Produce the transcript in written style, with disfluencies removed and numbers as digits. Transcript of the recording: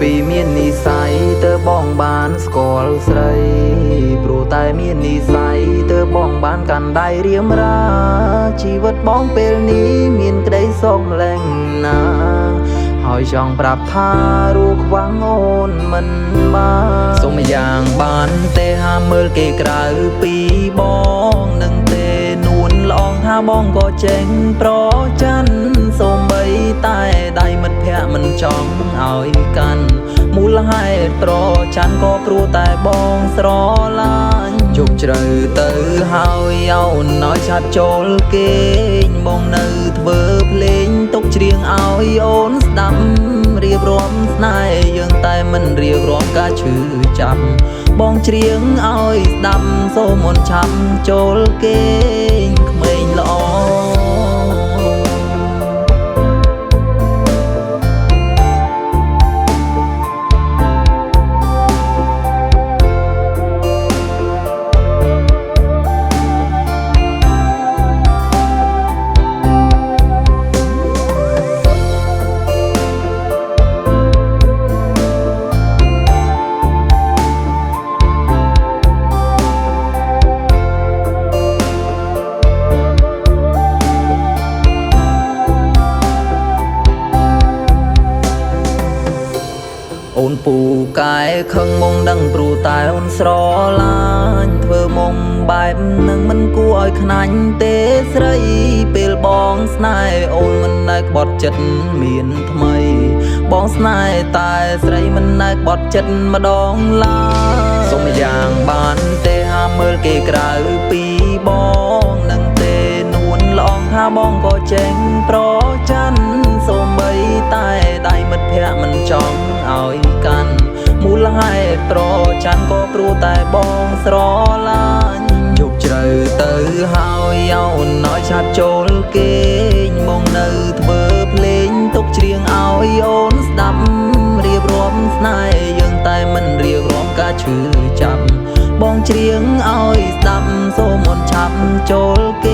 ពីមាននិស័យទៅបងបានស្គាល់ស្រីព្រោះតែមាននិស័យទៅបងបានកាន់ដៃរៀមរាជីវិតបងពេលនេះមានក្តីសោកលែងណាហើយចង់ប្រាប់ថារូបខ្វាំងអូនមិនបានសូមយ៉ាងបានទេហាមើលគេក្រៅពីបងនឹងទេនួនល្អងថាបងក៏ចេញប្រច័នសូម្បីតែដៃមិត្តភ័ក្តិមិនចង់ឲ្យកាន់មូលហេតុប្រច័នក៏ព្រោះតែបងស្រឡាញ់ជោគជ្រៅទៅហើយអូនឲ្យឆាត់ចូលគេងបងនៅធ្វើភ្លេងទុកច្រៀងឲ្យអូនស្ដាប់រៀបរាប់ស្នេហ៍យើងតែមិនរៀបរាប់ការឈឺចាប់បងច្រៀងឲ្យស្ដាប់សូមអូនឆាប់ចូលគេងក្មេងល្អអូនពូកែខឹងមកដឹងព្រោះតែអូនស្រឡាញ់ធ្វើមកបែបនឹងមិនគួរឲ្យខ្នាញ់ទេស្រីពេលបងស្នេហ៍អូនមិនដែលក្បត់ចិត្តមានថ្មីបងស្នេហ៍តែស្រីមិនដែលក្បត់ចិត្តម្ដងឡើយសូមយ៉ាងបានទេហាមើលគេក្រៅពីបងនឹងទេនួនល្អងថាបងក៏ចេញប្រច័នសូម្បីតែដៃមិត្តភ័ក្តិមិនចង់ឲ្យកាន់មូលហេតុប្រច័នក៏ព្រោះតែបងស្រឡាញ់ជោគជ្រៅទៅហើយអូនឲ្យឆាត់ចូលគេងមកនៅធ្វើភ្លេងទុកច្រៀងឲ្យអូនស្ដាប់រៀបរាប់ស្នេហ៍យើងតែមិនរៀបរាប់ការឈឺចាប់បងច្រៀងឲ្យស្ដាប់សូមអូនឆាប់ចូលគេ